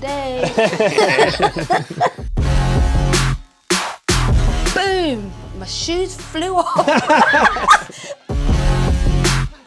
day. Boom! My shoes flew off.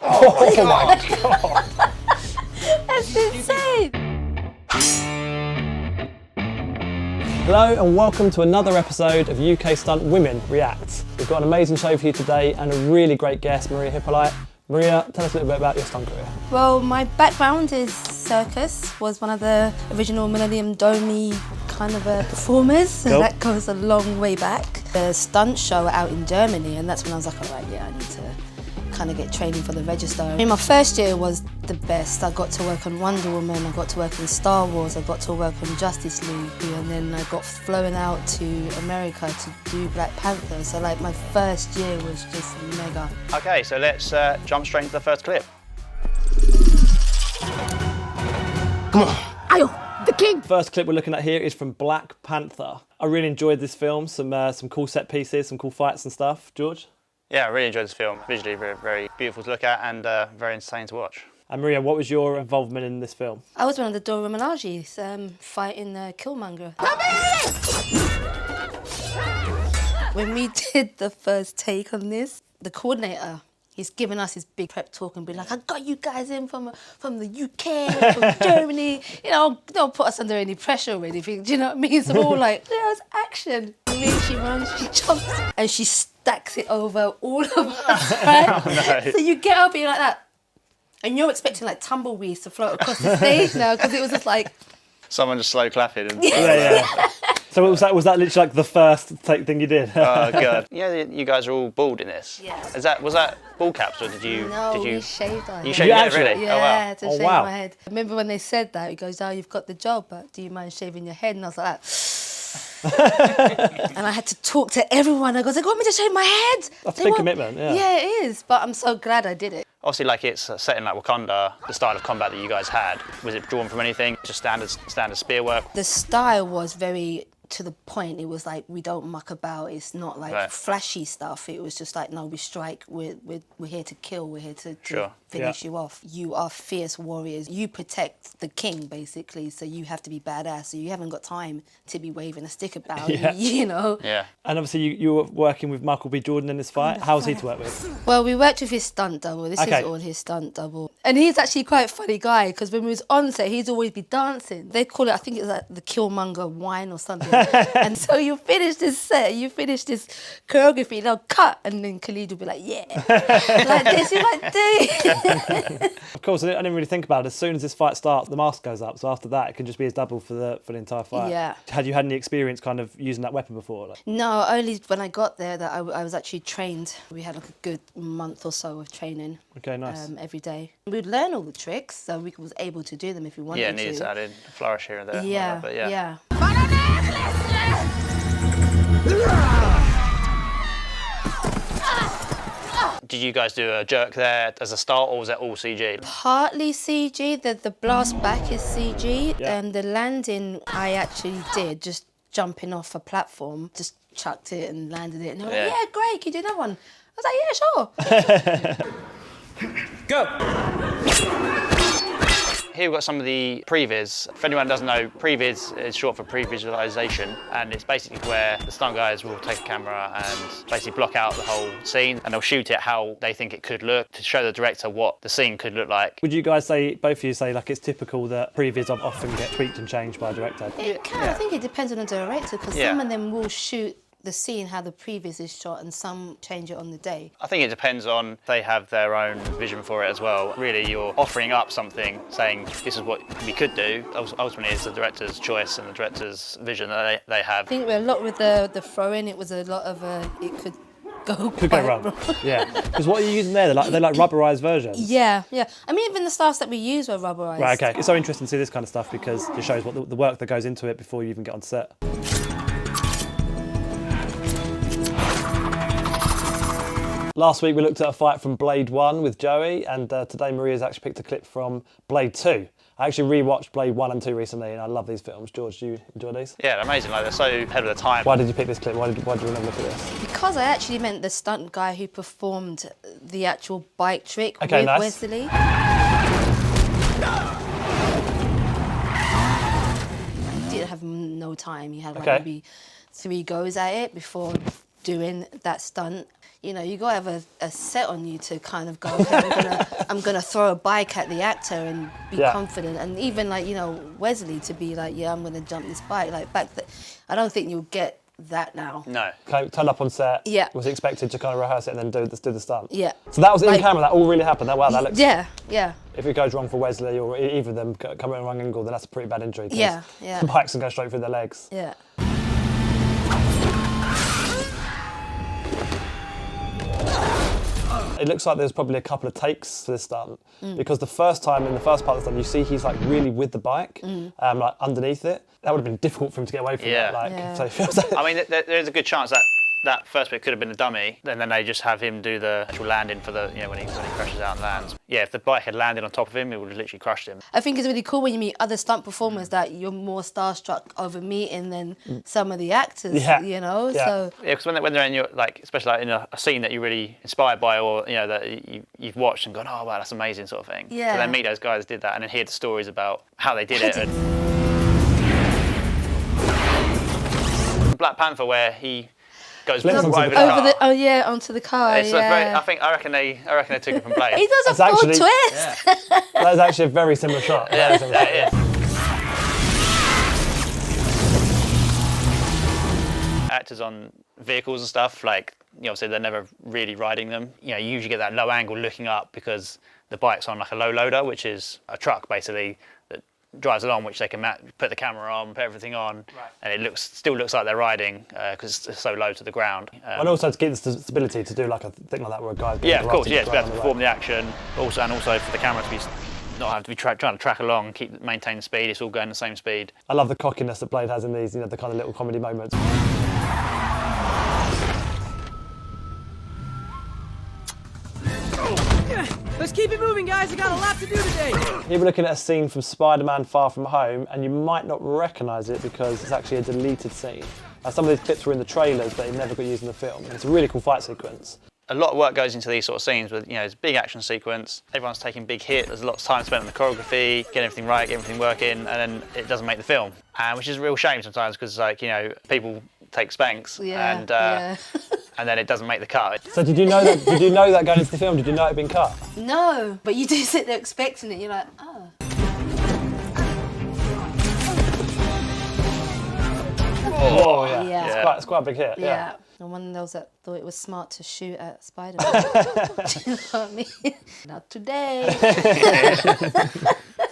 Oh my God. That's insane. Hello and welcome to another episode of UK Stuntwomen React. We've got an amazing show for you today and a really great guest, Maria Hippolyte. Maria, tell us a little bit about your stunt career. Well, my background is circus, was one of the original Millennium Dome kind of performers, so cool. That goes a long way back. The stunt show out in Germany, and that's when I was like, all right, yeah, I need to kind of get training for the register. I mean, my first year was the best. I got to work on Wonder Woman, I got to work in Star Wars, I got to work on Justice League, and then I got flown out to America to do Black Panther. So like my first year was just mega. Okay, so let's jump straight into the first clip. Come on. Ayo, the king! First clip we're looking at here is from Black Panther. I really enjoyed this film, some cool set pieces, some cool fights and stuff. George? Yeah, I really enjoyed this film. Visually very, very beautiful to look at and very entertaining to watch. And Maria, what was your involvement in this film? I was one of the Dora Milajes fighting Killmonger. When we did the first take on this, the coordinator, he's giving us his big prep talk and being like, I got you guys in from the UK, from Germany. You know, don't put us under any pressure or anything, do you know what I mean? So we're all like, yeah, it's action. I mean, she runs, she jumps, and she stacks it over all of us, right? Oh, no. So you get up and you're like that. And you're expecting like tumbleweeds to float across the stage now, because it was just like... Someone just slow clapping. And Yeah. So was that literally like the first thing you did? Oh God! Yeah, you guys are all bald in this. Yeah. Was that ball caps or did you? No, did you? we shaved our You head. shaved You your head, actually? really? Yeah, to Oh, shave wow. my head. I remember when they said that, he goes, oh, you've got the job, but do you mind shaving your head? And I was like, and I had to talk to everyone. I goes, they want me to shave my head? That's a big commitment, yeah. Yeah, it is, but I'm so glad I did it. Obviously, like it's set in like Wakanda. The style of combat that you guys had, was it drawn from anything? Just standard spear work? The style was very to the point. It was like, we don't muck about. It's not like Right. flashy stuff. It was just like, no, we strike. We're here to kill. We're here to Sure. finish you off. You are fierce warriors. You protect the king, basically. So you have to be badass. So you haven't got time to be waving a stick about. Yeah. You know. Yeah. And obviously you were working with Michael B. Jordan in this fight. How was he to work with? Well, we worked with his stunt double. This Okay. is all his stunt double. And he's actually quite a funny guy, because when we was on set, he'd always be dancing. They call it, I think it's like the Killmonger wine or something. And so you finish this set, you finish this choreography, they'll cut, and then Khalid will be like, yeah. Like this, you're like, dude. Of course, I didn't really think about it. As soon as this fight starts, the mask goes up. So after that, it can just be his double for the entire fight. Yeah. Had you had any experience kind of using that weapon before? Like? No, only when I got there that I was actually trained. We had like a good month or so of training. Okay, nice. Every day. We'd learn all the tricks, so we was able to do them if we wanted Yeah, to. needed to add in a flourish here and there. Yeah, But yeah. Did you guys do a jerk there as a start, or was that all CG? Partly CG, the blast back is CG. Yeah. The landing I actually did, just jumping off a platform, just chucked it and landed it. And they were like, yeah, great, can you do that one? I was like, yeah, sure. Go! Here we've got some of the previs. If anyone doesn't know, previs is short for pre-visualization, and it's basically where the stunt guys will take a camera and basically block out the whole scene, and they'll shoot it how they think it could look to show the director what the scene could look like. Would you guys say, both of you say, like it's typical that previs often get tweaked and changed by a director? It can. I think it depends on the director, because Yeah. some of them will shoot the scene how the previous is shot, and some change it on the day. I think it depends on if they have their own vision for it as well. Really, you're offering up something, saying this is what we could do. Ultimately, it's the director's choice and the director's vision that they have. I think a lot with the throw-in, it was a lot of it could go Could go quite wrong. Yeah. Because what are you using there? They're like rubberized versions. Yeah. I mean, even the stuffs that we use were rubberized. Right, okay. It's so interesting to see this kind of stuff because it shows what the work that goes into it before you even get on set. Last week we looked at a fight from Blade 1 with Joey, and today Maria's actually picked a clip from Blade 2. I actually rewatched Blade 1 and 2 recently, and I love these films. George, do you enjoy these? Yeah, they're amazing. Like, they're so ahead of the time. Why did you pick this clip? Why do you want to look at this? Because I actually meant the stunt guy who performed the actual bike trick Okay, with nice. Wesley. didn't have no time. He had like Okay. maybe 3 goes at it before doing that stunt. You know, you got to have a set on you to kind of go, okay, I'm gonna throw a bike at the actor and be confident. And even like, you know, Wesley to be like, yeah, I'm gonna jump this bike. Like I don't think you'll get that now. No. Okay, turned up on set. Yeah. Was expected to kind of rehearse it and then do the stunt. Yeah. So that was in Like- camera. That all really happened. Wow, that looks. Yeah, yeah. If it goes wrong for Wesley or either of them coming at a wrong angle, then that's a pretty bad injury. 'Cause Yeah, yeah. The bikes can go straight through their legs. Yeah. It looks like there's probably a couple of takes for this stunt because the first time in the first part of the stunt, you see he's like really with the bike, like underneath it. That would have been difficult for him to get away from Yeah. that. Like, Yeah. so it feels like I mean, there's a good chance that that first bit could have been a dummy, and then they just have him do the actual landing for the, when he crashes out and lands. Yeah, if the bike had landed on top of him, it would have literally crushed him. I think it's really cool when you meet other stunt performers that you're more starstruck over meeting than some of the actors, you know? Yeah. So Yeah, because when they're in your, like, especially like in a scene that you're really inspired by, or that you've watched and gone, oh wow, that's amazing, sort of thing. Yeah. So then meet those guys that did that, and then hear the stories about how they did it. And Black Panther, where he goes Flips over onto the the car. car. onto the car, It's a yeah. I reckon they took it from Blade. He does a That's full actually- twist. that is actually a very similar shot. Yeah, Very similar shot. yeah, yeah. Actors on vehicles and stuff, like, obviously they're never really riding them. You usually get that low angle looking up because the bike's on like a low loader, which is a truck basically that drives along, which they can put the camera on, put everything on, and it still looks like they're riding because it's so low to the ground. And also to get the stability to do like a thing like that where a guy's Yeah, of course, to yeah, to be able to perform the action, and also for the camera to be not have to be trying to track along and maintain the speed. It's all going the same speed. I love the cockiness that Blade has in these, the kind of little comedy moments. Let's keep it moving, guys. I got a lot to do today. Here we're looking at a scene from Spider-Man Far From Home, and you might not recognise it because it's actually a deleted scene. Some of these clips were in the trailers, but it never got used in the film. And it's a really cool fight sequence. A lot of work goes into these sort of scenes with, it's a big action sequence. Everyone's taking big hits. There's a lot of time spent on the choreography, getting everything right, getting everything working, and then it doesn't make the film. Which is a real shame sometimes because, people take spanks and then it doesn't make the cut. So did you know that? Did you know that going into the film? Did you know it had been cut? No, but you do sit there expecting it. You're like, oh. Oh yeah. Yeah. It's quite a big hit. Yeah. And one of those that thought it was smart to shoot at Spider-Man. Do you know what I mean? Not today.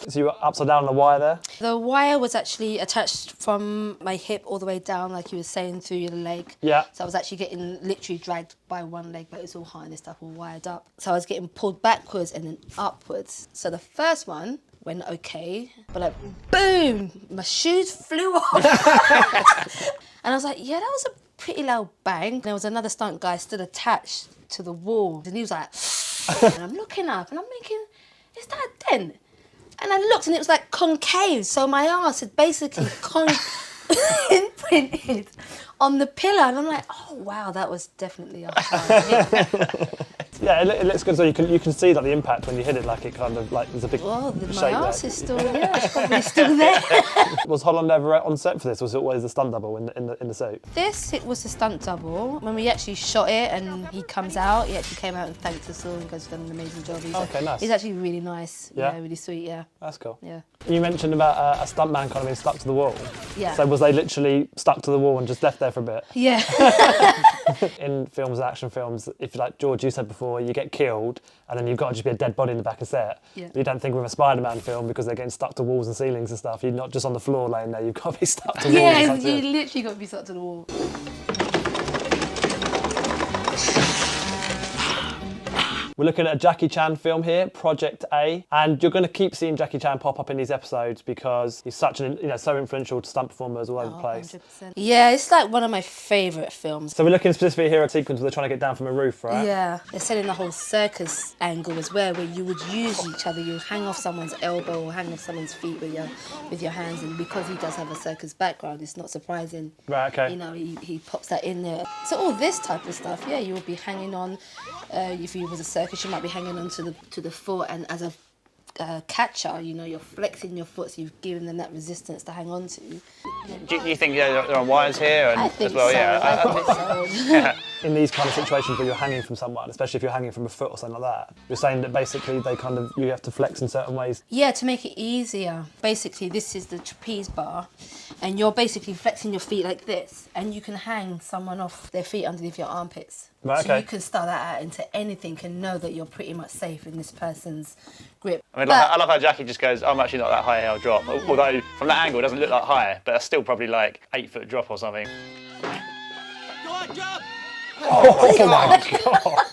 So you were upside down on the wire there. The wire was actually attached from my hip all the way down, like you were saying, through your leg. Yeah. So I was actually getting literally dragged by one leg, but it was all harnessed up, all wired up. So I was getting pulled backwards and then upwards. So the first one went okay, but like, boom, my shoes flew off. And I was like, yeah, that was a pretty loud bang. There was another stunt guy still attached to the wall, and he was like, and I'm looking up and I'm thinking, is that a dent? And I looked and it was like concave, so my ass had basically imprinted on the pillar, and I'm like, oh wow, that was definitely a hard hit. Yeah, it looks good. So you can see that the impact when you hit it, like it kind of like there's a big Well, shape my ass there. is still, yeah, it's probably still there. Was Holland ever on set for this? Was it always the stunt double in the suit? It was a stunt double. When we actually shot it and he comes out, he actually came out and thanked us all and goes, done an amazing job. Okay, nice. He's actually really nice. Yeah? Really sweet, yeah. That's cool. Yeah. You mentioned about a stuntman kind of being stuck to the wall. Yeah. So was they literally stuck to the wall and just left there for a bit? Yeah. In films and action films, if like George, you said before, you get killed and then you've got to just be a dead body in the back of set. Yeah. You don't think with a Spider-Man film because they're getting stuck to walls and ceilings and stuff. You're not just on the floor laying there. You've got to be stuck to walls. Yeah, and stuff you too. literally got to be stuck to the wall. We're looking at a Jackie Chan film here, Project A, and you're going to keep seeing Jackie Chan pop up in these episodes because he's such an, so influential to stunt performers all over the place. 100%. Yeah, it's like one of my favourite films. So we're looking specifically here at a sequence where they're trying to get down from a roof, right? Yeah, they're selling the whole circus angle as well, where you would use each other. You would hang off someone's elbow or hang off someone's feet with your hands, and because he does have a circus background, it's not surprising. Right, okay. He pops that in there. So all this type of stuff, yeah, you would be hanging on. If you was a circus, you might be hanging on to the foot, and as a catcher, you know, you're flexing your foot, so you've given them that resistance to hang on to. Do you think they're on wires here I and think as well? so. Yeah. I think so. In these kind of situations where you're hanging from someone, especially if you're hanging from a foot or something like that, you're saying that basically you have to flex in certain ways. Yeah, to make it easier. Basically, this is the trapeze bar, and you're basically flexing your feet like this, and you can hang someone off their feet underneath your armpits. Right, So okay. you can start that out into anything and know that you're pretty much safe in this person's grip. I mean, I love how Jackie just goes, I'm actually not that high, I'll drop. Although from that angle it doesn't look like high, but that's still probably like 8-foot drop or something. Go on, jump! Oh my God.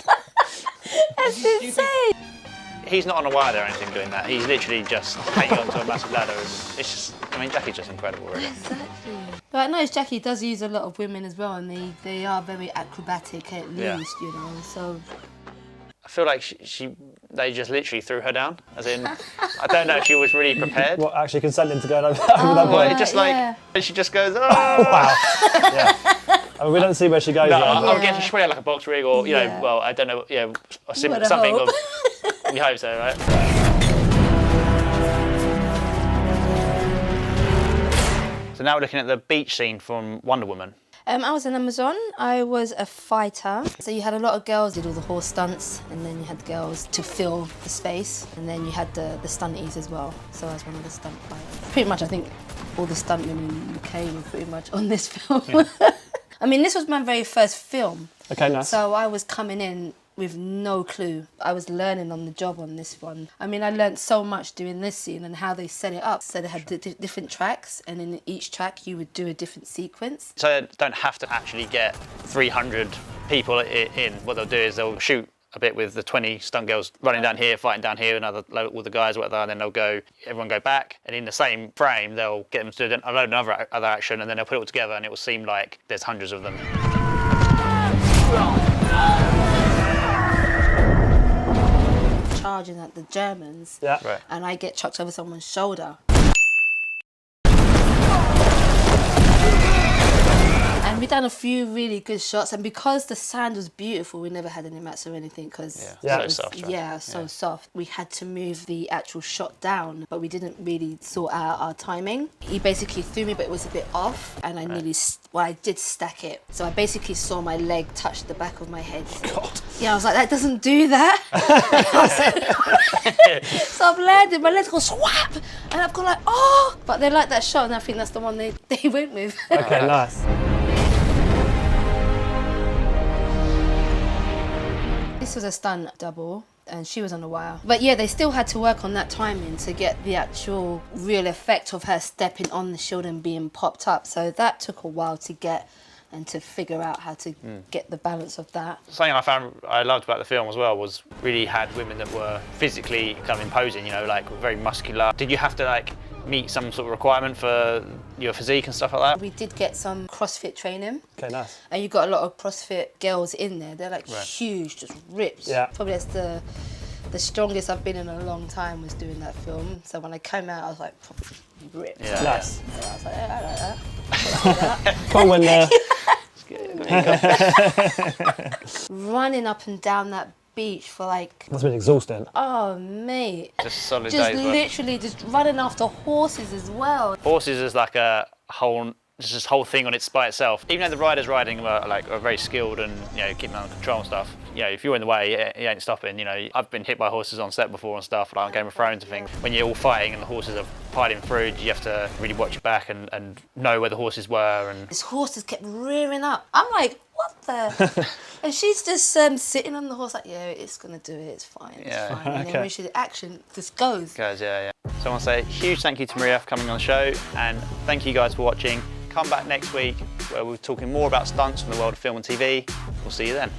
That's insane! He's not on a wire or anything doing that. He's literally just hanging onto a massive ladder. And it's just, I mean, Jackie's just incredible, really. Exactly. But I noticed Jackie does use a lot of women as well, and they are very acrobatic at least, you know, so... I feel like they just literally threw her down, as in, I don't know if she was really prepared. What, actually consenting to going over that point? Well, just like, yeah. and she just goes, oh! Wow. Yeah. I mean, we don't see where she goes. No, yet. I'm guessing she probably had like a box rig or, you Yeah. know, well, I don't know, yeah, would something hope. of, we hope so, right? So now we're looking at the beach scene from Wonder Woman. I was an Amazon. I was a fighter. So you had a lot of girls did all the horse stunts, and then you had girls to fill the space, and then you had the stunties as well. So I was one of the stunt fighters. Pretty much, I think all the stuntmen in the UK were pretty much on this film. Yeah. I mean, this was my very first film. Okay, nice. So I was coming in with no clue. I was learning on the job on this one. I mean, I learned so much doing this scene and how they set it up. So they had different tracks, and in each track you would do a different sequence. So they don't have to actually get 300 people in. What they'll do is they'll shoot a bit with the 20 stunt girls running down here, fighting down here, and all the guys, whatever, and then everyone go back, and in the same frame they'll get them to do a load of other action, and then they'll put it all together, and it will seem like there's hundreds of them. Charging at the Germans, Yeah. Right. and I get chucked over someone's shoulder. And we done a few really good shots, and because the sand was beautiful, we never had any mats or anything because Yeah. So soft, right? so soft. We had to move the actual shot down, but we didn't really sort out our timing. He basically threw me, but it was a bit off, and I nearly, I did stack it. So I basically saw my leg touch the back of my head. God. Yeah, I was like, that doesn't do that. So I've landed, my legs go swap, and I've gone like, oh! But they like that shot, and I think that's the one they went with. Okay, nice. This was a stunt double, and she was on the wire. But yeah, they still had to work on that timing to get the actual real effect of her stepping on the shield and being popped up. So that took a while to get and to figure out how to get the balance of that. Something I loved about the film as well was really had women that were physically kind of imposing, you know, like very muscular. Did you have to like meet some sort of requirement for your physique and stuff like that? We did get some CrossFit training. Okay, nice. And you got a lot of CrossFit girls in there. They're like huge, just ripped. Yeah. Probably that's the strongest I've been in a long time was doing that film. So when I came out, I was like, ripped. Yeah. Nice. So I was like, yeah, I like that. Cool when Running up and down that beach for like, That's been exhausting. oh mate. Just solid Just days. literally just running after horses as well. Horses is like a whole, just this whole thing on its by itself. Even though the riders riding are very skilled and, you know, keeping under control and stuff. You know, if you're in the way, you ain't stopping. You know, I've been hit by horses on set before and stuff, like on Game of Thrones and things. When you're all fighting and the horses are piling through, you have to really watch your back and know where the horses were. And This horse just kept rearing up. I'm like, what the? And she's just sitting on the horse like, yeah, it's gonna do it, it's fine, it's Yeah. fine. And Okay. then when she action just goes. guys, yeah. So I want to say a huge thank you to Maria for coming on the show, and thank you guys for watching. Come back next week where we're talking more about stunts from the world of film and TV. We'll see you then.